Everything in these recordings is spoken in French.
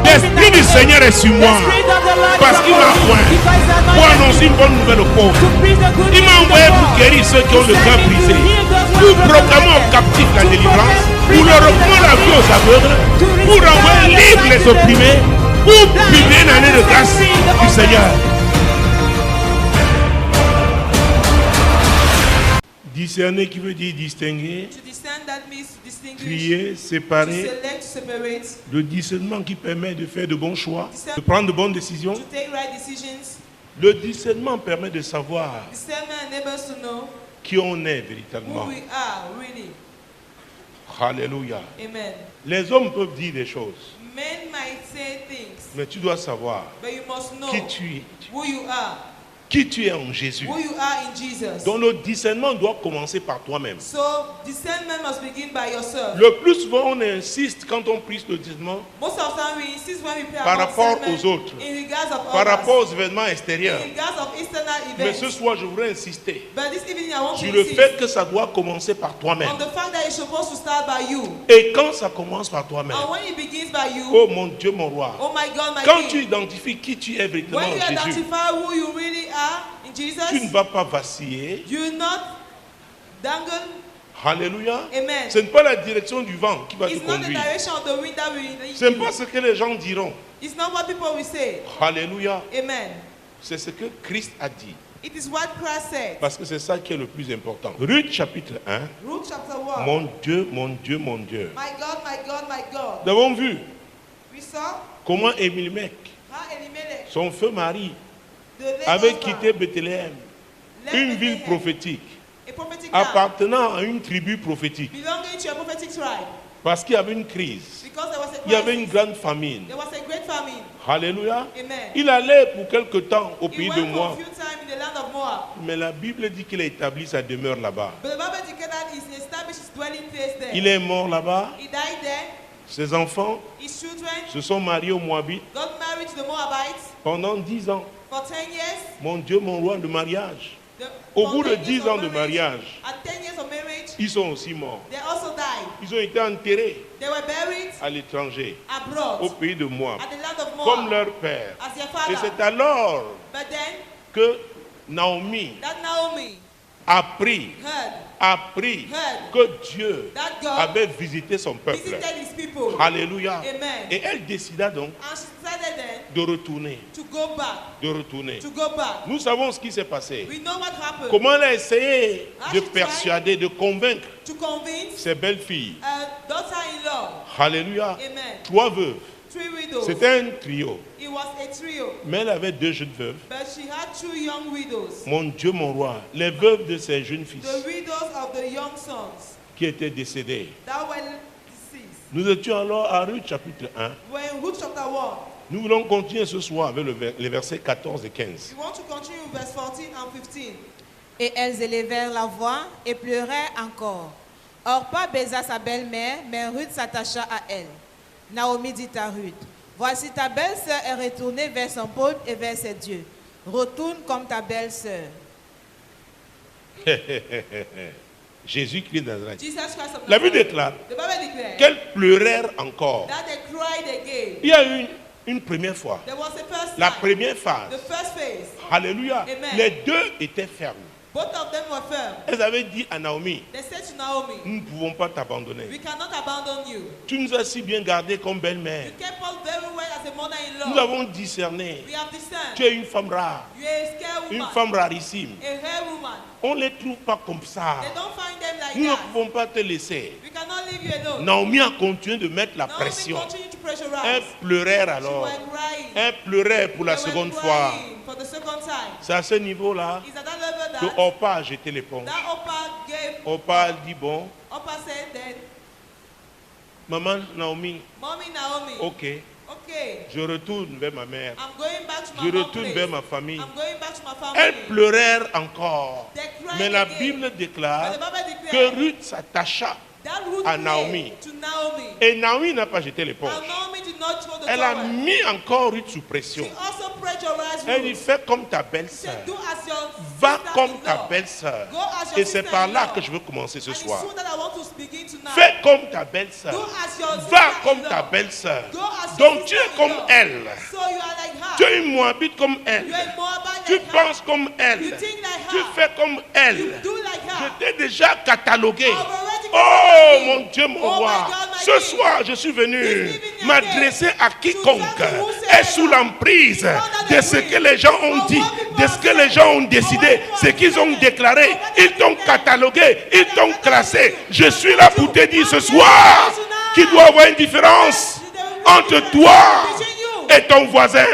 L'Esprit du Seigneur est sur moi parce qu'il m'a oint pour annoncer une bonne nouvelle aux pauvres. Il m'a envoyé pour guérir ceux qui ont le cœur brisé, pour proclamer aux captifs la délivrance, pour leur reprendre la vue aux aveugles, pour envoyer libre les opprimés, pour publier une année de grâce du Seigneur. Discerner qui veut dire distinguer, trier, séparer. Le discernement qui permet de faire de bons choix, de prendre de bonnes décisions. Le discernement permet de savoir qui on est véritablement. Alléluia. Les hommes peuvent dire des choses, mais tu dois savoir qui tu es. Qui tu es en Jésus. Donc le discernement doit commencer par toi-même. Le plus souvent on insiste quand on prie le discernement par rapport aux autres, par rapport aux événements extérieurs. Mais ce soir je voudrais insister sur le fait que ça doit commencer par toi-même. Et quand ça commence par toi-même, oh mon Dieu, mon roi, quand tu identifies qui tu es véritablement en Jésus, tu ne vas pas vaciller. Alléluia. Ce n'est pas la direction du vent qui va te conduire. Ce n'est pas ce que les gens diront. Alléluia. C'est ce que Christ a dit. Parce que c'est ça qui est le plus important. Ruth chapitre 1. Mon Dieu, mon Dieu, mon Dieu. Nous avons vu comment Elimelech, son feu mari, avait quitté Bethléem, une ville prophétique, appartenant à une tribu prophétique. Parce qu'il y avait une crise. Il y avait une grande famine. Alléluia. Il allait pour quelque temps au pays de Moab. Mais la Bible dit qu'il a établi sa demeure là-bas. Il est mort là-bas. Ses enfants se sont mariés aux Moabites pendant 10 ans. Mon Dieu, mon roi, de mariage. Au bout de 10 ans de mariage, ils sont aussi morts. Ils ont été enterrés à l'étranger, au pays de Moab, comme leur père. Et c'est alors que Naomi a appris que Dieu avait visité son peuple. Alléluia. Et elle décida donc de retourner. Nous savons ce qui s'est passé. Comment elle a essayé de persuader, de convaincre ses belles-filles. Alléluia. 3 veuves. C'était un trio. Mais elle avait 2 jeunes veuves. Mon Dieu, mon roi, les veuves de ces jeunes fils qui étaient décédés. Nous étions alors à Ruth chapitre 1. Nous voulons continuer ce soir avec les versets 14 et 15. Et elles élevèrent la voix et pleurèrent encore. Orpa baisa sa belle-mère, mais Ruth s'attacha à elle. Naomi dit à Ruth, voici ta belle-sœur est retournée vers son peuple et vers ses dieux. Retourne comme ta belle-sœur. Jésus-Christ de Nazareth. La Bible déclare qu'elles pleurèrent encore. Il y a eu une première fois. La première phase. Alléluia. Les 2 étaient fermes. Elles avaient dit à Naomi, nous ne pouvons pas t'abandonner. Tu nous as si bien gardé comme belle-mère. Nous avons discerné. Tu es une femme rare. Une femme rarissime. On ne les trouve pas comme ça. Nous ne pouvons pas te laisser. Naomi a continué de mettre la pression. Elle pleurait alors. Elle pleurait pour la seconde fois. C'est à ce niveau-là que Orpa a jeté l'éponge. Orpa a dit bon, maman Naomi, ok, je retourne vers ma mère. Je retourne vers ma famille. Elles pleurèrent encore. Mais la Bible déclare que Ruth s'attacha à Naomi. Et Naomi n'a pas jeté l'éponge. Elle a mis encore Ruth sous pression. Elle dit, fais comme ta belle-sœur. Va comme ta belle-sœur. Et c'est par là que je veux commencer ce soir. Fais comme ta belle-sœur. Va comme ta belle-sœur. Donc tu es comme elle. Tu es une Moabite comme elle. Tu penses comme elle. Tu fais comme elle. Je t'ai déjà catalogué. Oh mon Dieu, mon roi. Ce soir, je suis venu m'adresser à quiconque est sous l'emprise de ce que les gens ont dit, de ce que les gens ont décidé, ce qu'ils ont déclaré. Ils t'ont catalogué, ils t'ont classé. Je suis là pour te dire ce soir qu'il doit y avoir une différence entre toi et ton voisin.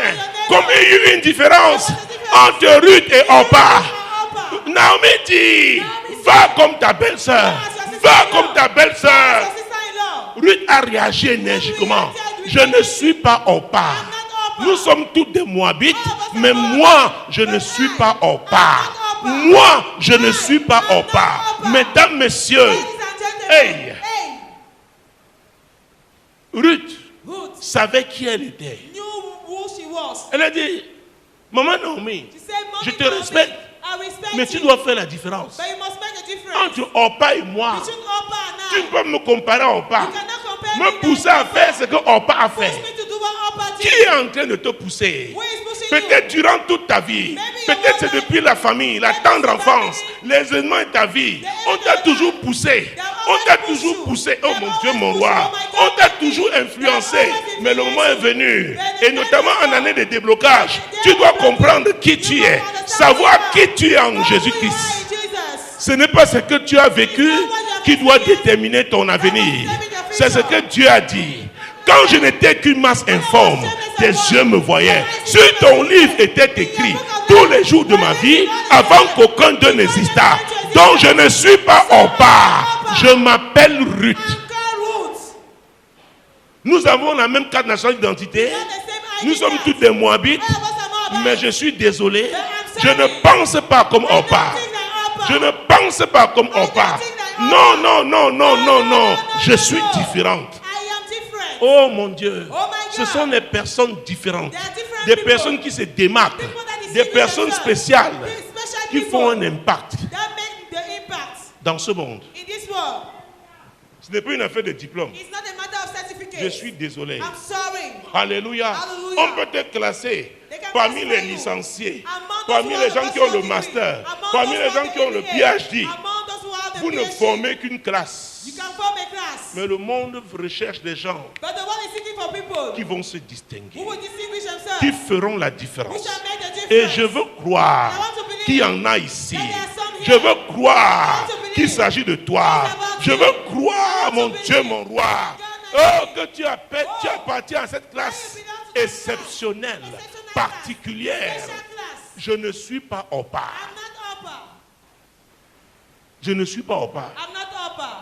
Comme il y a eu une différence entre Ruth et Orpa. Naomi dit, va comme ta belle-sœur. Va comme ta belle-sœur. Ruth a réagi énergiquement. Je ne suis pas Orpa. Nous sommes tous des Moabites, mais moi, je ne suis pas Orpa. Moi, je ne suis pas Orpa. Mesdames, messieurs, hey, Ruth savait qui elle était. Elle a dit, maman Naomi, je te respecte, mais tu dois faire la différence entre Orpa et moi. Tu ne peux pas me comparer à Orpa. Me pousser à faire ce que Orpa a fait. Qui est en train de te pousser? Peut-être durant toute ta vie. Peut-être c'est depuis la famille, la tendre enfance, les événements de ta vie. On t'a toujours poussé. On t'a toujours poussé. Oh mon Dieu, mon roi. On t'a toujours influencé. Mais le moment est venu. Et notamment en année de déblocage. Tu dois comprendre qui tu es. Savoir qui tu es en Jésus-Christ. Ce n'est pas ce que tu as vécu qui doit déterminer ton avenir. C'est ce que Dieu a dit. Quand je n'étais qu'une masse informe, tes yeux me voyaient. Sur ton livre était écrit tous les jours de ma vie avant qu'aucun d'eux n'existât. Donc je ne suis pas Orpa. Je m'appelle Ruth. Nous avons la même carte nationale d'identité. Nous sommes tous des Moabites. Mais je suis désolé. Je ne pense pas comme Orpa. Je ne pense pas comme Orpa. Non, non, non, non, non, non. Je suis différente. Oh mon Dieu, ce sont des personnes différentes, des personnes qui se démarquent, des personnes spéciales qui font un impact dans ce monde. Ce n'est pas une affaire de diplôme. Je suis désolé. Alléluia. On peut te classer parmi les licenciés, parmi les gens qui ont le master, parmi les gens qui ont le PhD. Vous ne formez qu'une classe. Mais le monde recherche des gens qui vont se distinguer, qui feront la différence. Et je veux croire qu'il y en a ici. Je veux croire qu'il s'agit de toi. Je veux croire, mon Dieu, mon roi, oh, que tu appartiens à cette classe exceptionnelle, particulière. Je ne suis pas Orpa. Je ne suis pas Orpa.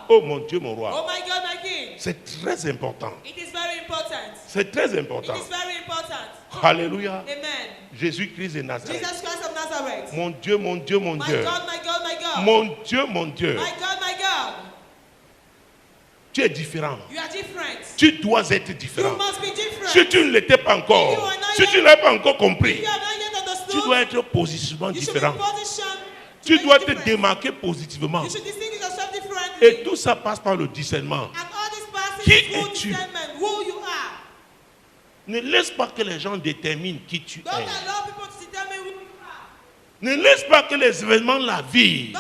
Oh mon Dieu, mon roi. Oh my God, my King. C'est très important. It is very important. C'est très important. It is very important. Alléluia. Amen. Jésus-Christ de Nazareth. Jesus Christ of Nazareth. Mon Dieu, mon Dieu, mon Dieu. My God, my God, my God. Mon Dieu, mon Dieu. My God, my God. Tu es différent. You are different. Tu dois être différent. You must be different. Si tu ne l'étais pas encore, si tu ne l'as pas encore compris, tu dois être positivement différent. Tu dois te démarquer positivement. Et tout ça passe par le discernement. Qui es-tu? Ne laisse pas que les gens déterminent qui tu es. Ne laisse pas que les événements de la vie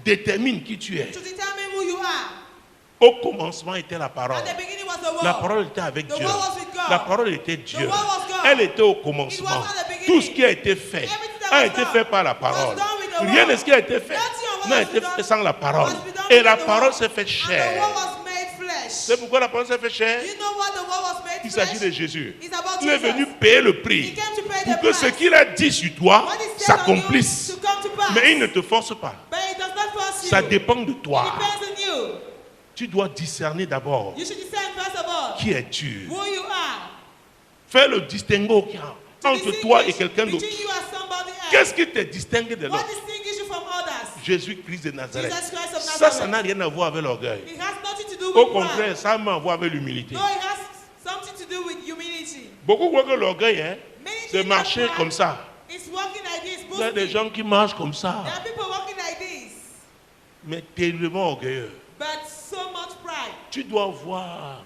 déterminent qui tu es. Au commencement était la parole. La parole était avec Dieu. La parole était Dieu. Elle était au commencement. Tout ce qui a été fait a été fait par la parole. Rien de ce qui a été fait n'a été fait sans la parole. Et la parole s'est fait chair. C'est pourquoi la parole s'est fait chair. Il s'agit de Jésus. Il est venu payer le prix pour que ce qu'il a dit sur toi s'accomplisse. Mais il ne te force pas. Ça dépend de toi. Tu dois discerner d'abord. Qui es-tu? Fais le distinguo entre toi et quelqu'un d'autre. Qu'est-ce qui te distingue de l'autre? Jésus-Christ de Nazareth. Ça n'a rien à voir avec l'orgueil. Au contraire, ça a à voir avec l'humilité. Beaucoup croient que l'orgueil, c'est marcher comme ça. Il y a des gens qui marchent comme ça. Mais terriblement orgueilleux. Tu dois voir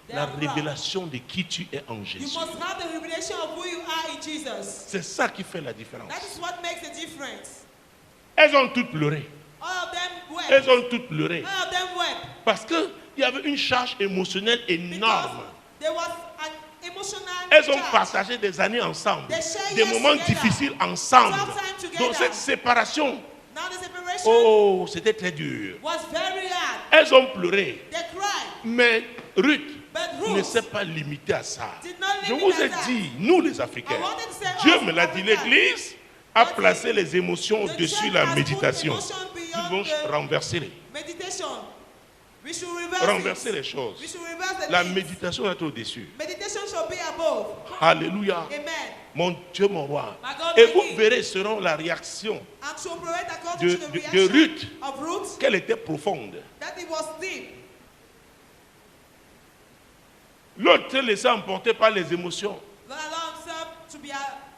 la révélation de qui tu es en Jésus. You must have the revelation of who you are in Jesus. C'est ça qui fait la différence. That is what makes the difference. Elles ont toutes pleuré. All of them wept. Elles ont toutes pleuré. All of them wept. Parce qu'il y avait une charge émotionnelle énorme. There was an emotional Elles ont charge. partagé des années ensemble, des years moments together. difficiles ensemble. Tough time together. Donc cette séparation, Now the separation oh, c'était très dur. was very hard. Elles ont pleuré. They cried. Mais Ruth But ne Ruth s'est pas limitée à ça. did not Je limit vous ai at that. dit, nous les Africains, I wanted to say Dieu us me l'a dit, Africans. l'Église a placé les émotions The au-dessus de church la has put méditation. emotion Nous beyond devons the renverser meditation. We should reverse renverser it. les choses. We should reverse the La things. méditation est au-dessus. Meditation should be above. Alléluia. Amen. Mon Dieu, mon roi. My God, Et my vous King. verrez selon la réaction And to operate according de, to the de reaction Ruth, of Ruth, qu'elle était profonde. that it was deep. L'autre s'est laissé emporter par les émotions. Not allow himself to be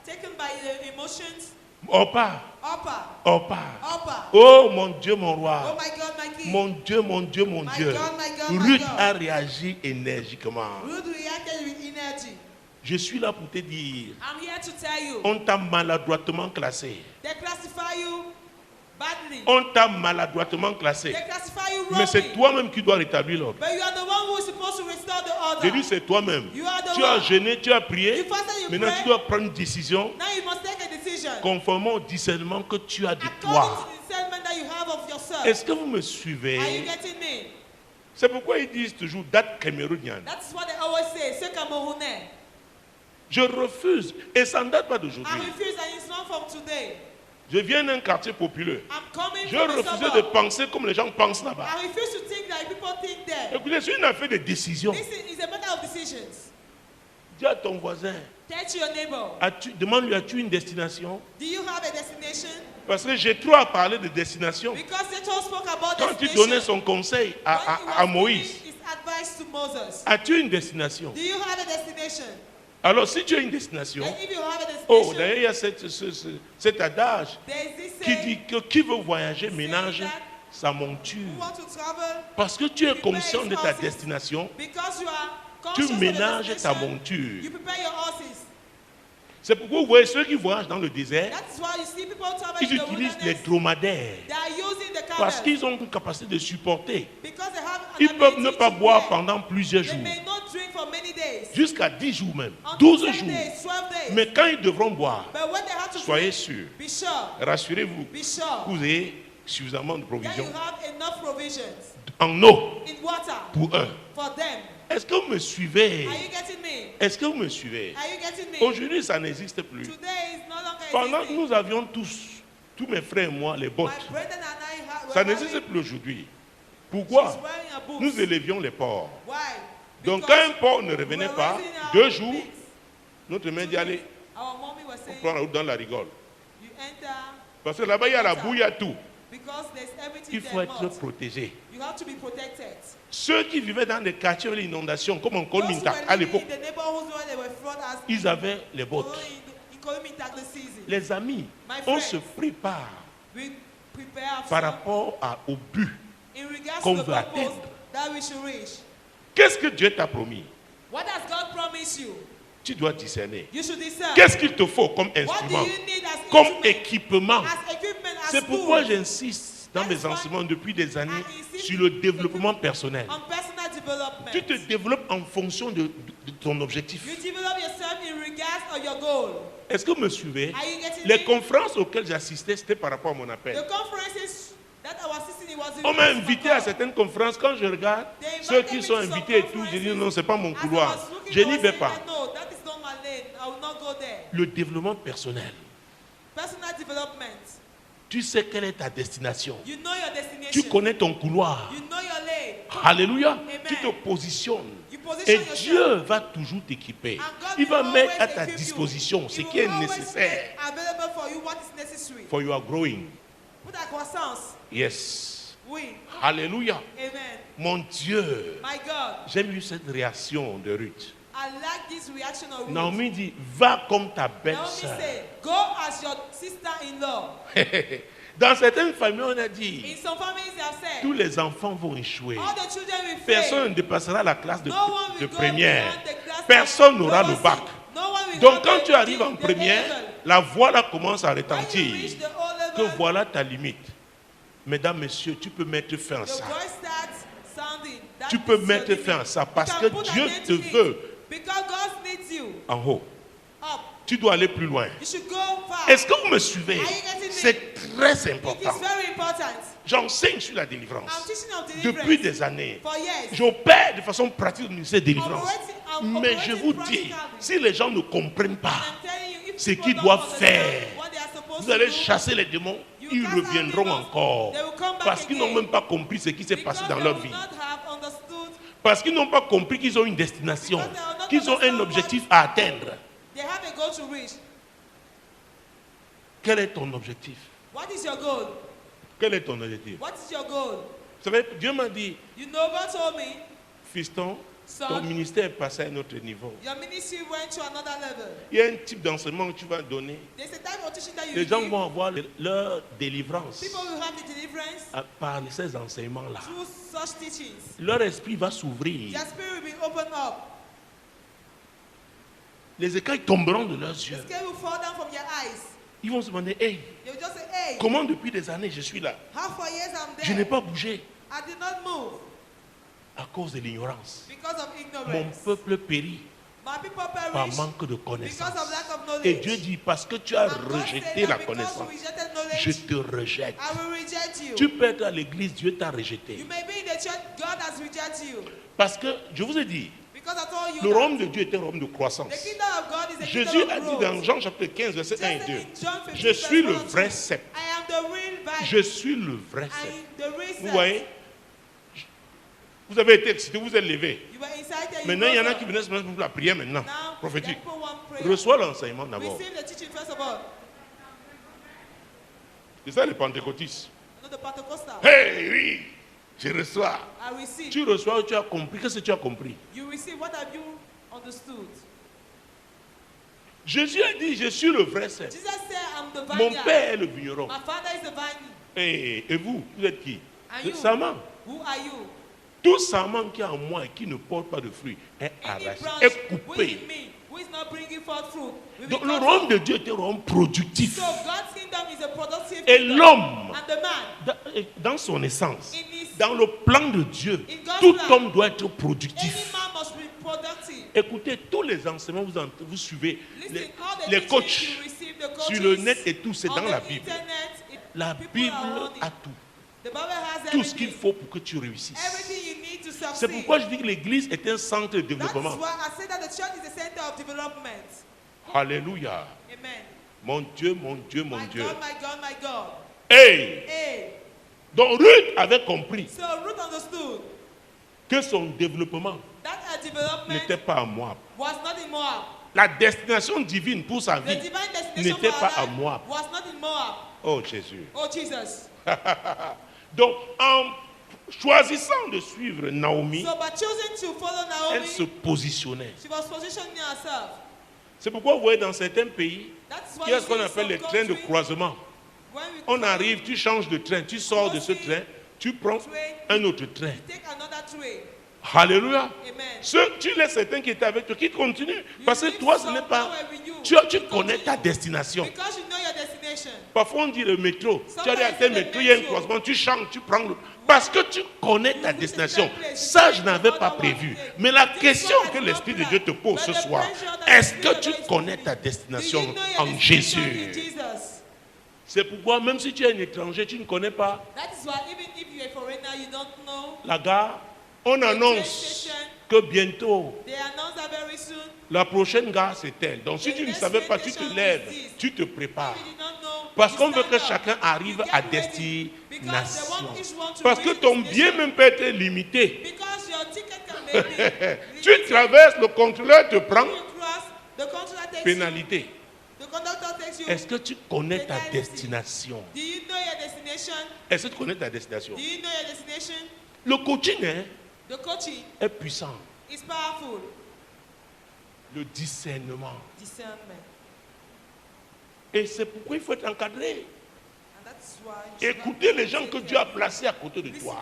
taken by the emotions. Opa, Upper. Opa. Upper. Oh mon Dieu, mon Oh roi. my God, my King. Mon Dieu, mon Dieu, mon My Dieu. God, my God, my Ruth God. a réagi énergiquement. Ruth reacted with energy. Je suis là pour te dire, I'm here to tell you. on t'a maladroitement classé. They classify you badly. On t'a maladroitement classé. They classify you Mais c'est wrongly. toi-même qui dois rétablir l'ordre. But you are the one who is supposed to restore the Je order. dis c'est toi-même. You are the Tu as one. jeûné, tu as prié. You fasted, you Maintenant prayed. tu dois prendre une décision Now you must take a decision. conformément au discernement que tu as de According toi. to the discernment that you have of yourself. Est-ce que vous me Are you suivez? getting me? C'est pourquoi ils disent toujours date camerounienne. That's what they always say. C'est Camerounais. Je refuse. Et ça ne date pas I d'aujourd'hui. refuse and it's not from today. Je viens d'un quartier populaire. I'm coming Je from a refusais de suburb. penser comme les gens pensent là-bas. I refuse to think like people think there. Écoutez, c'est une affaire de décision. This is a matter of decisions. Dis à ton voisin, Tell to your neighbor. demande-lui, as-tu une destination? Do you have a destination? Parce que j'ai trop à parler de destination. Because they told spoke about Quand il destination. donnait son conseil When he à was Moïse, giving his advice to Moses. as-tu une destination? Do you have a destination? Alors si tu as une destination, And if you have a oh, destination, d'ailleurs il y a cet adage there is this qui saying, dit que qui veut voyager ménage that sa monture. who want to travel Parce que tu es prepare conscient his de ta horses. destination, Because you are tu conscious of the ménages ta destination, monture. you prepare your horses. C'est pourquoi vous voyez ceux qui voyagent dans le désert, That is why you see people travel ils in the utilisent les wilderness. dromadaires. They are using the Parce camels. qu'ils ont une capacité de supporter. Because they have an Ils peuvent ne ability pas to boire bear. pendant plusieurs They jours, may not drink for many days. jusqu'à 10 jours même, Until 12 10 jours. days, 12 days. Mais quand ils devront boire, But when they have to soyez drink, sûrs, be sure. rassurez-vous, Be sure que vous ayez suffisamment de that provisions you have enough provisions en eau in water pour eux. for them. Est-ce que vous me suivez? Are you getting me? Est-ce que vous me suivez? Are you getting me? Aujourd'hui, ça n'existe plus. Today is no longer Pendant que existing. nous avions tous mes frères et moi, les My bottes, brethren and I ça were n'existe having, plus aujourd'hui. she's Pourquoi? wearing a boot. Nous élevions les porcs. Why? Donc Because quand un porc ne revenait we're pas, raising our 2 jours, pigs. notre mère dit allez, Our mommy was on saying, prend la route dans la rigole. you enter Parce que là-bas, il y a la boue, il y a tout. because there's everything Il faut there être must. protégé. You have to be protected. Ceux qui vivaient dans des quartiers avec l'inondation, comme en Those who Kolmintak were à living l'époque, in the neighborhoods where they were flood as ils avaient les bottes. in Kolmintak the season. Les amis, My on friends, se prépare we prepare par ourselves rapport au but in regards qu'on to the veut purpose atteindre. that we should reach. Qu'est-ce que Dieu t'a promis? What does God promise you? Tu dois discerner. You should discern. Qu'est-ce qu'il te faut comme What do instrument, you need as comme instrument, équipement? as equipment, as C'est pourquoi tools, j'insiste dans mes That's why enseignements depuis des années I insist sur le développement personnel. on personal development. Tu te développes en fonction de ton objectif. You develop yourself in regards of your goal. Est-ce que vous me suivez? Are you getting Les me? conférences auxquelles j'assistais, c'était par rapport à mon appel. The conferences that I was assisting in was in On m'a regards to invité my à call. certaines conférences. Quand je regarde They ceux invited qui me sont to some invités et tout, j'ai dit conferences. non, c'est pas mon As I couloir. was looking, Je I n'y was vais saying pas. that, no, that is not my lane. I will not go there. Le développement personnel. Personal development. Tu sais quelle est ta destination. You know your destination. Tu connais ton couloir. You know your lane. Alléluia. Amen. Tu te positionnes. You Et position yourself. Dieu va toujours t'équiper. And God Il va will mettre always à ta equip you. disposition ce He qui will est always nécessaire make available for you what is necessary. for your growing. Pour ta croissance. Yes. Oui. Alléluia. Amen. Mon Dieu. My God. J'aime eu cette réaction de Ruth. I like this reaction of Ruth. Naomi dit, va comme ta Naomi belle-sœur. said, go as your sister-in-law. Dans certaines familles, on a dit In some families they have said, tous les enfants vont échouer. all the children will fail. Personne ne dépassera la classe de No one will go première. beyond the class Personne of n'aura le lower bac. seed. No one will Donc go quand to tu arrives en the première, level. la voix là commence à When you retentir. reach the O Que level, voilà ta limite. Mesdames, messieurs, tu peux mettre fin à the ça. voice starts sounding. That Tu peux is your mettre limit. fin à ça You parce can que put Dieu an end te to it. veut Because God needs you en haut. up. Tu dois aller plus loin. You should go far. Est-ce que vous me suivez? Are you getting me? C'est très It important. is very important. J'enseigne sur la I'm délivrance teaching of depuis deliverance des années. for years. J'opère de façon pratique au ministère de délivrance. I'm Mais je operating vous dis, practically. si les gens ne comprennent pas I'm telling you, if ce people qu'ils don't doivent understand faire, what they are supposed vous allez to do, chasser les démons, you ils cast out reviendront demons, encore. they will come back Parce qu'ils n'ont again. même pas compris ce qui s'est because passé dans they leur will vie. not have understood, Parce qu'ils n'ont pas compris qu'ils ont une destination, Because they will not qu'ils ont un understand objectif à atteindre. they have a goal to reach. Quel est ton objectif? What is your goal? Quel est ton objectif? What is your goal? Vous savez, Dieu m'a dit, You know, God told me, fiston, son, ton ministère est passé à un autre niveau. your ministry went to another level. Il y a un type d'enseignement que tu vas donner. There's a type of teaching that you Les gens give. vont avoir leur délivrance People will have the deliverance par ces enseignements-là. through such teachings. Leur esprit va s'ouvrir. Their spirit will be opened up. Les écailles tomberont de leurs The yeux. scale will fall down from your eyes. Ils vont se demander, hey, They will just say, hey, comment depuis des années je suis là? how for years I'm Je there. n'ai pas bougé I did not move à cause de l'ignorance. because of Mon ignorance. peuple périt My people par perish manque de because connaissance. of lack of knowledge. Et Dieu dit, parce que tu as And God rejeté said la that because connaissance, you rejected je knowledge, te rejette. I will reject you. Tu peux être à l'église, Dieu t'a rejeté. You may be in the church, God has rejected you. Parce que, je vous ai dit, Because I told you le that royaume de Dieu est un royaume de croissance. the kingdom of God is a Jésus kingdom a of dit growth. dans Jean chapitre 15, verset 1 et Just 2, in John 15, je suis le verse 1 and vrai 2, cep. I am the real vine. Je suis le vrai I cep. am the real Vous cep. voyez? Vous avez été excité, vous êtes levé. You were excited, you Maintenant, il y en a rose qui up. venaient se mettre pour la prière maintenant, Now, prophétique. people want prayer. Reçois l'enseignement d'abord. Receive the teaching first of all. C'est ça les pentecôtistes. Not the Pentecostal. Hey, oui, je reçois. I receive. Tu reçois ou tu as compris. Qu'est-ce que tu as compris? You receive. What have you understood? Jésus a dit, je suis le vrai cep. Jesus said, I'm the Mon vineyard. père est le vigneron. My father is the vine. Et vous, vous êtes qui? And Le you? sarment. Who are you? Tout sarment qui est en moi et qui ne porte pas de fruits est Any arraché, branch est within coupé. me who is not bringing forth fruit will be Donc le cut royaume off. de Dieu est un royaume productif. So God's kingdom is a productive Et kingdom. l'homme, And the man, dans son essence, in his, dans le plan de Dieu, in God's tout plan, homme doit être any productif. man must be productive. Écoutez, tous les enseignements, vous suivez, Listen, all the les teachings coachs you receive, the sur coaches, le net et tout, c'est on dans the la Bible. internet, La people Bible are on it. a tout. The Bible has Tout ce qu'il everything. faut pour que tu réussisses. Everything you need to C'est succeed. pourquoi je dis que l'église est un centre de That développement. is why I say that the church is the center of development. Alléluia. Amen. Mon Dieu, mon Dieu, mon My Dieu. God, my God, my God. Hey! Hey, Donc Ruth avait compris so Ruth understood que son développement that her development n'était pas à Moab. was not in Moab. La destination divine pour sa The vie divine destination n'était for pas her à life Moab. was not in Moab. Oh Jésus. Oh Jesus. Donc en choisissant de suivre Naomi, So by choosing to follow elle Naomi, se positionnait. she was positioning herself. C'est pourquoi vous voyez dans certains pays, That's il y why a you ce qu'on see in appelle some les trains de countries, croisement. when we On train, arrive, tu changes de train, tu sors de ce train, tu prends un autre train. take another train. Alléluia. Amen. Tu laisses certains qui étaient avec toi, qui continuent. Parce que leave toi, ce some n'est pas... power with you. Tu connais ta destination. Because you know your destination. Parfois, on dit le métro. Tu Sometimes arrives à tel the métro, il y a un metro. croisement, tu changes, tu prends le... Parce que tu connais ta destination. Ça, je n'avais pas prévu. Mais la question que l'Esprit de Dieu te pose ce soir, est-ce que tu connais ta destination Do you know your en destination in Jésus? Jesus? C'est pourquoi, même si tu es un étranger, tu ne connais pas That is why even if you're a foreigner, you don't know. la gare, on annonce que bientôt, They announce that very soon. la prochaine gare, c'est elle. Donc, si tu ne savais pas, tu te lèves, tu te prépares. If you did not know, Parce you qu'on veut stand que up. chacun arrive You à get ready. Because they want destination. each one to Parce que reach ton destination. bien même peut être limité. Because your ticket can maybe Tu traverses, le contrôleur te prend, you cross, the controller takes pénalité. you. The conductor takes you. Est-ce que tu connais ta destination? Do you know your destination? Est-ce que tu connais ta destination? Do you know your destination? Le coaching The coaching est puissant. is powerful. Le discernement. Discernment. Et c'est pourquoi il faut être encadré. And Écoutez les gens que Dieu a placés à côté de toi.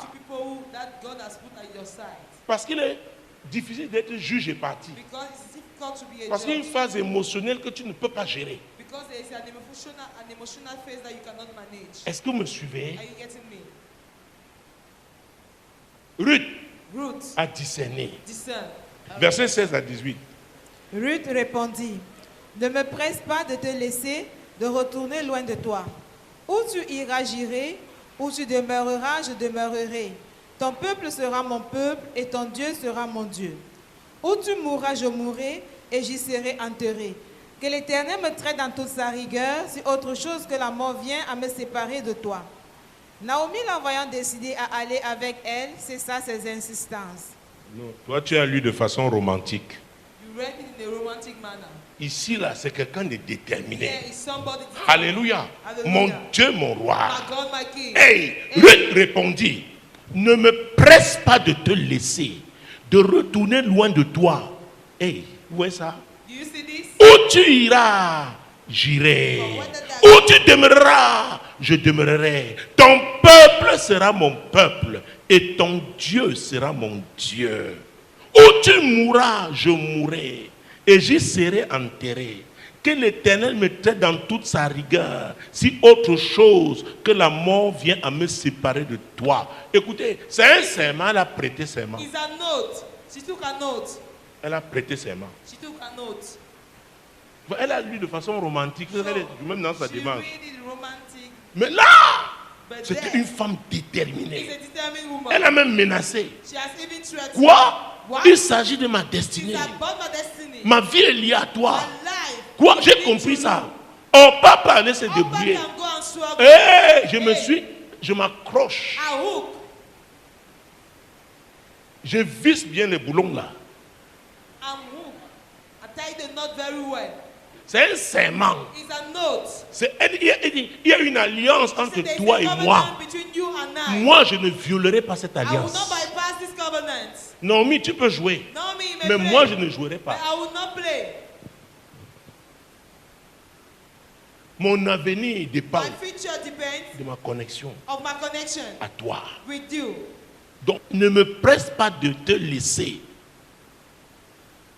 Parce qu'il est difficile d'être juge et parti. Parce qu'il y a une phase émotionnelle que tu ne peux pas gérer. Est-ce que vous me suivez? Ruth a discerné. Versets 16 à 18. Ruth répondit, ne me presse pas de te laisser, de retourner loin de toi. Où tu iras, j'irai, où tu demeureras, je demeurerai. Ton peuple sera mon peuple et ton Dieu sera mon Dieu. Où tu mourras, je mourrai et j'y serai enterré. Que l'Éternel me traite dans toute sa rigueur, si autre chose que la mort vient à me séparer de toi. Naomi, la voyant décider à aller avec elle, cessa ses insistances. Non, toi tu as lu de façon romantique. You read it in a romantic manner. Ici, là, c'est quelqu'un de déterminé. Alléluia. Mon Dieu, mon roi. Hey, Ruth répondit, ne me presse pas de te laisser, de retourner loin de toi. Hey, vous voyez ça? Où tu iras, j'irai. Où tu demeureras, je demeurerai. Ton peuple sera mon peuple et ton Dieu sera mon Dieu. Où tu mourras, je mourrai. Et j'y serai enterré. Que l'Éternel me traite dans toute sa rigueur, si autre chose que la mort vient à me séparer de toi. Écoutez, c'est un serment, elle a prêté serment. Elle a prêté serment. Elle a lu de façon romantique, même dans sa démarche. Mais là, c'était une femme déterminée. Elle a même menacé. Quoi? Il s'agit de ma destinée. Ma vie est liée à toi. Quoi? J'ai compris ça. Oh, papa allait se débrouiller. Je m'accroche. Je visse bien les boulons là. C'est un serment. Il y a une alliance entre toi et moi. Moi, je ne violerai pas cette alliance. Naomi, tu peux jouer. Mais moi, je ne jouerai pas. Mon avenir dépend de ma connexion à toi. Donc, ne me presse pas de te laisser.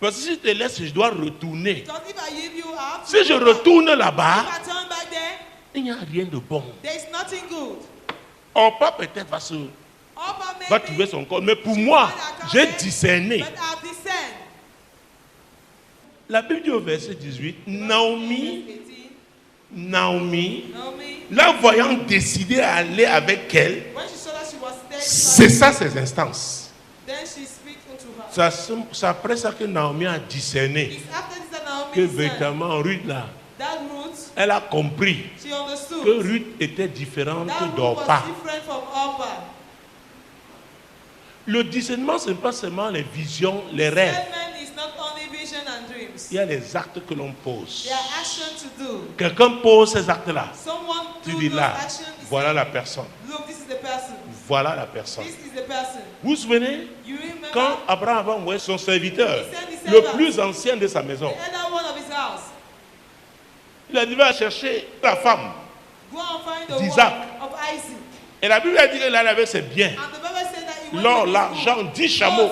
Parce que si je te laisse, je dois retourner. Si je retourne là-bas, il n'y a rien de bon. Orpa peut-être va trouver son corps. Mais pour moi, j'ai discerné. La Bible dit au verset 18, Naomi, la voyant décider à aller avec elle, c'est ça ses instances. C'est après ça que Naomi a discerné que véritablement Ruth là, elle a compris que Ruth était différente d'Orpa. Le discernement, ce n'est pas seulement les visions, les rêves. Il y a les actes que l'on pose. Quelqu'un pose ces actes-là. Tu dis là, voilà la personne. Voilà la personne. Vous vous souvenez quand Abraham a envoyé son serviteur, le plus ancien de sa maison, il a dit va chercher la femme d'Isaac. Et la Bible a dit qu'elle avait ses biens. L'or, l'argent, 10 chameaux.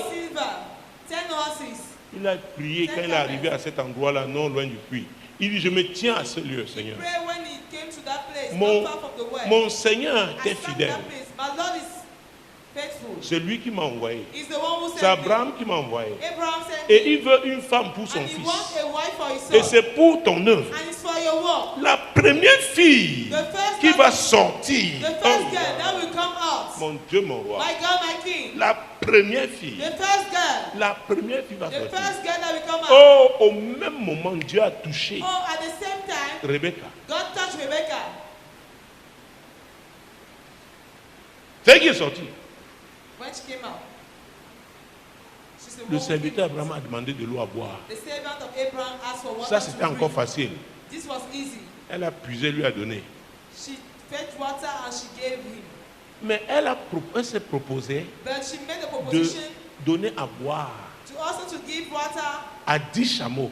Il a prié quand il est arrivé à cet endroit-là, non loin du puits. Il dit, je me tiens à ce lieu, Seigneur. Mon Seigneur est fidèle. C'est lui qui m'a envoyé. C'est Abraham qui m'a envoyé. Et il veut une femme pour son fils. Et c'est pour ton œuvre. La première fille qui va sortir. Mon Dieu, mon roi. La première fille. La première fille va sortir. Oh, au même moment, Dieu a touché Rebecca. C'est qui est sorti? Le serviteur Abraham a demandé de l'eau à boire. Ça, c'était encore facile. Elle a puisé, lui a donné. Mais elle s'est proposé de donner à boire à 10 chameaux.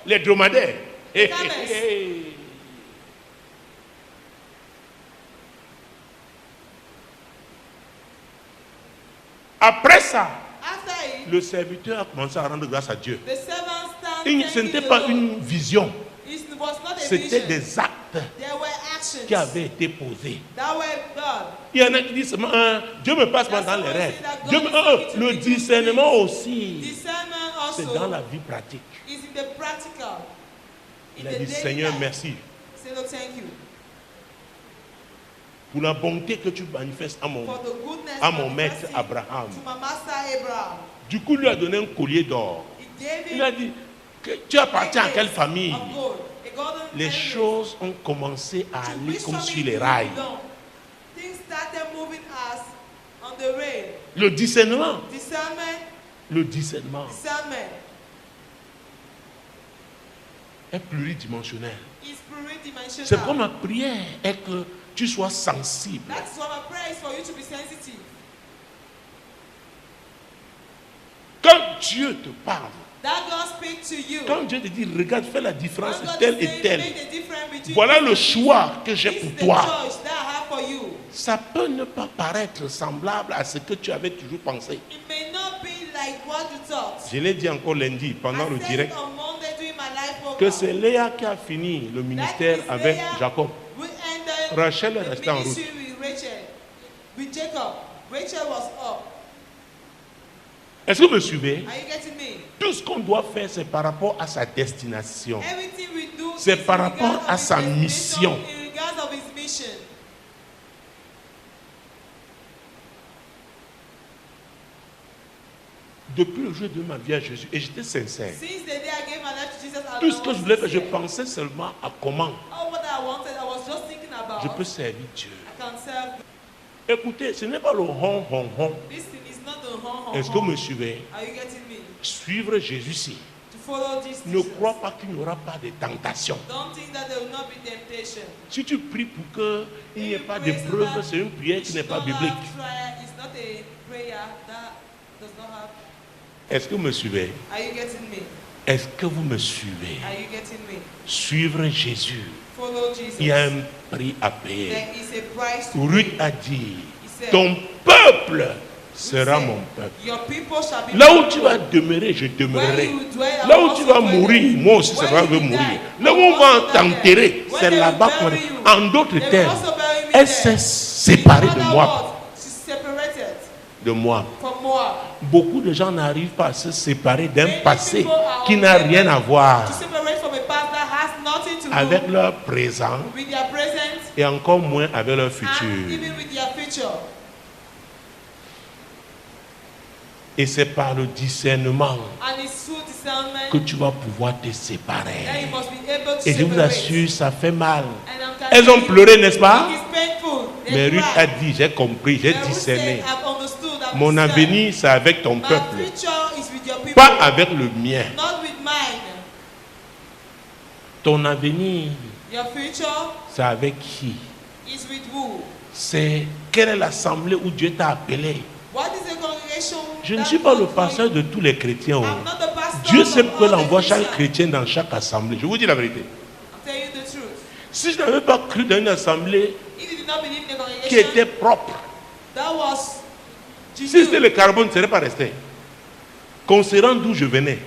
Les dromadaires. ça, le serviteur a commencé à rendre grâce à Dieu. Ce n'était pas une vision. C'était des actes qui avaient été posés. Il y en a qui disent Dieu me passe pas dans les rêves. Le discernement aussi, c'est dans la vie pratique. Il a dit Seigneur, merci pour la bonté que tu manifestes à mon maître Abraham. Du coup, il lui a donné un collier d'or. Il a dit tu appartiens à quelle famille? Les choses ont commencé à aller comme sur les rails. Le discernement. Le discernement est pluridimensionnel. C'est comme ma prière est que tu sois sensible. Quand Dieu te parle, quand Dieu te dit regarde, fais la différence telle et telle, voilà le choix que j'ai pour toi. Ça peut ne pas paraître semblable à ce que tu avais toujours pensé. Je l'ai dit encore lundi pendant le direct que c'est Léa qui a fini le ministère avec Jacob. Rachel est restée en route. Est-ce que vous me suivez? Tout ce qu'on doit faire, c'est par rapport à sa destination. C'est par rapport à sa mission. Depuis le jour de ma vie à Jésus, et j'étais sincère, tout ce que je voulais faire, je pensais seulement à comment je peux servir Dieu. Écoutez, ce n'est pas le hon. Est-ce que vous me suivez? Suivre Jésus-ci. Ne crois pas qu'il n'y aura pas de tentation. Si tu pries pour qu'il n'y ait pas d'épreuve, c'est une prière qui n'est pas biblique. Est-ce que vous me suivez? Est-ce que vous me suivez? Suivre Jésus. Il y a un prix à payer. Ruth a dit, ton peuple sera mon peuple. Là où tu vas demeurer, je demeurerai. Là où tu vas mourir, moi aussi, ça va mourir. Là où on va t'enterrer, c'est là-bas qu'on est. En d'autres termes, elle s'est séparée de moi. De moi. Beaucoup de gens n'arrivent pas à se séparer d'un passé qui n'a rien à voir avec leur présent et encore moins avec leur futur. Et c'est par le discernement que tu vas pouvoir te séparer. Et je vous assure, ça fait mal. Elles ont pleuré, n'est-ce pas? Mais Ruth a dit, j'ai compris, j'ai discerné. Mon avenir, c'est avec ton peuple, pas avec le mien. Ton avenir, c'est avec qui? C'est quelle est l'assemblée où Dieu t'a appelé? Je ne suis pas le pasteur de tous les chrétiens. Dieu sait pourquoi il envoie chaque chrétien dans chaque assemblée. Je vous dis la vérité. Si je n'avais pas cru dans une assemblée qui était propre, si c'était le carbone, ne serait pas resté. Considérant d'où je venais,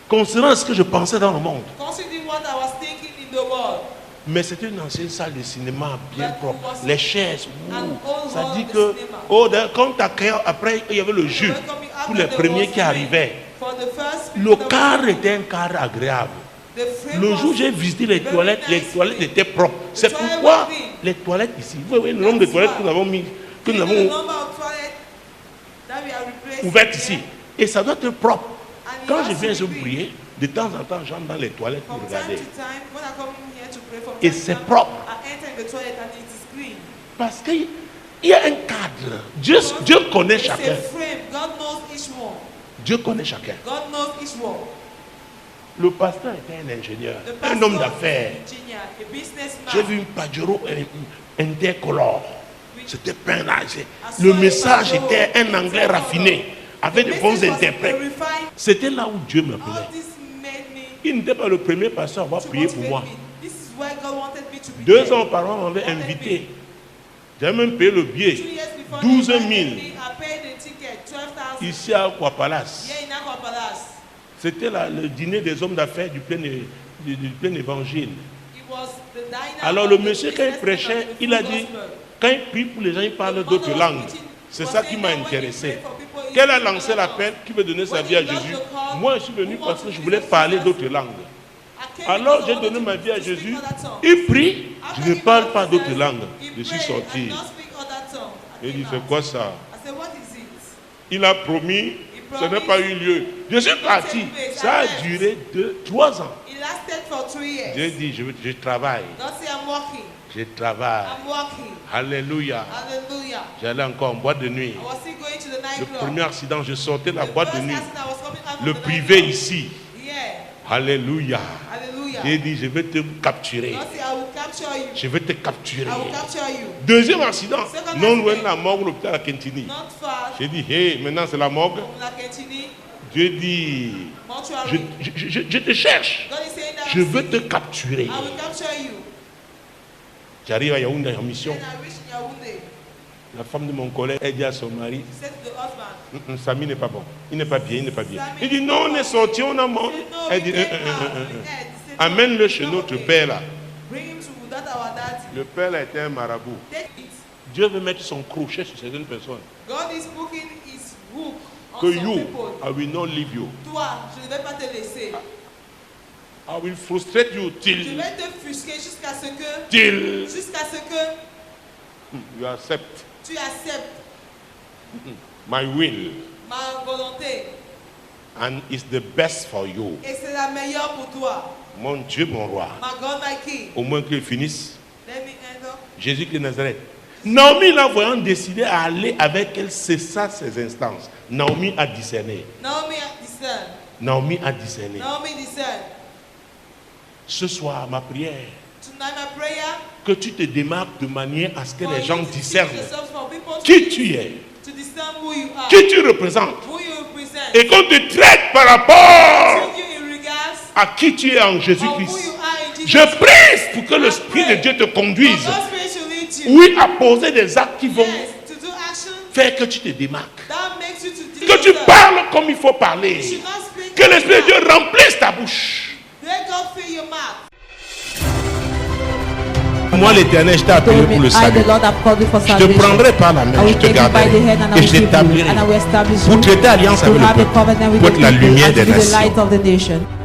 considérant ce que je pensais dans le monde, mais c'était une ancienne salle de cinéma bien propre. Les chaises, ça dit que quand après il y avait le jus pour les premiers qui arrivaient. Le cadre était un cadre agréable. Le jour où j'ai visité les toilettes étaient propres. C'est pourquoi les toilettes ici, vous voyez le nombre de toilettes que nous avons mis, que nous avons ouvertes ici. Et ça doit être propre. Quand je viens se prier, de temps en temps, j'entre dans les toilettes pour regarder. Et c'est propre. Parce qu'il y a un cadre. Dieu connaît chacun. Dieu connaît chacun. Le pasteur était un ingénieur, un homme d'affaires. J'ai vu une Pajero intercolore. C'était peint là. Le message était un anglais raffiné, avec de bons interprètes. C'était là où Dieu m'appelait. Il n'était pas le premier pasteur à avoir prié pour moi. 2 ans auparavant, on m'avait invité J'ai même payé le billet. 2 years before 12 000. they invited me, I paid the ticket, 12,000. Ici à Aqua Palace. Here in Aqua Palace. C'était le dîner des hommes d'affaires du plein évangile. It was the diner Alors of le the monsieur, quand il businessmen prêchait, of the il a full dit, gospel. quand il prie pour les gens, il parle The d'autres mother langues. was preaching, C'est was ça qui saying m'a that when he intéressé. prayed for people, he Qu'elle a spoke lancé other l'appel, tongues. qui veut donner sa When vie à he launched Jésus. the call, Moi, je suis venu who parce wants que to je voulais be parler Jesus? d'autres langues. I came Alors because I j'ai wanted donné ma vie à to speak Jésus. other tongues. Il prie, After je ne he parle pas d'autres baptized, langues. he Je suis prayed, I sorti. did not speak other tongues. I Il dit, came c'est out. quoi ça? I said, what is it? Il a promis, ce n'est pas eu lieu. Je suis parti. Ça a duré 3 ans. It lasted for 3 years. J'ai dit, je travaille. Don't say I'm working. Je travaille. I'm working. Alléluia. Hallelujah. J'allais encore en boîte de nuit. I was still going to the Le nightclub. premier accident, je sortais de la The boîte de first nuit. accident, I was coming out from Le the privé nightclub. ici. Yeah. Alléluia. Hallelujah. J'ai dit, je vais te capturer. Don't say I will capture you. Je vais te capturer. I will capture you. Deuxième accident, Second non loin accident. de la morgue, l'hôpital à Kentini. Not far J'ai dit, hé, maintenant c'est la morgue. from Nakentini, Dieu dit, mortuary. je te cherche. God is saying that Je I'm veux te seeking. capturer. I will capture you. J'arrive à Yaoundé en mission. Then I reached Yaoundé. La femme de mon collègue, elle dit à son mari, She said to the husband, Samy n'est pas bon. Il n'est pas bien, il n'est pas bien. Samy Il dit, non, on est sorti, on a mangé. no, Elle we dit, came out. We ate. He said, no, amène-le chez no, notre okay. père là. Bring him to that our daddy. Le père là était un marabout. Take it. Dieu veut mettre son crochet sur certaines personnes. God is putting his hook on Que some you, people. I will not leave you. Toi, je ne vais pas te laisser. I will frustrate you Je till vais te frustrer jusqu'à ce que you accept tu acceptes my will. ma volonté. And it's the best for you. Et c'est la meilleure pour toi. Mon Dieu, mon roi. My God, my King. Au moins qu'il finisse. Let me end up. Jésus de Nazareth. Naomi, là, voyant décidé à aller avec elle, cessa ses instances. Naomi a discerné. Naomi discern. Naomi a discerné. Naomi discern. Ce soir, ma prière, Tonight my prayer. que tu te démarques de manière à ce que for les you gens to discernent teach yourself for people to qui tu es, To discern who you are. qui tu représentes, Who you represent. et qu'on te traite par rapport Treat you in regards à qui tu es en of who Jésus-Christ. you are in Jesus. Je prie pour que l'Esprit de Dieu te conduise. For God's Spirit to lead you. Oui, à poser des actes qui vont Yes, to do action faire que tu te démarques. that makes you to Que tu parles comme il faut parler. You should not speak Que l'Esprit de Dieu remplisse ta bouche. Let God fill your mouth. Moi, l'Éternel, je t'ai appelé pour le I, salut. the Lord, have called you for Je te salvation. prendrai par la I main, je will te take you by garderai the hand and I et will je keep you, t'établirai and I will establish pour you traiter alliance to avec have le a peuple, covenant with pour the être la people lumière and des to be the light nations. of the nation.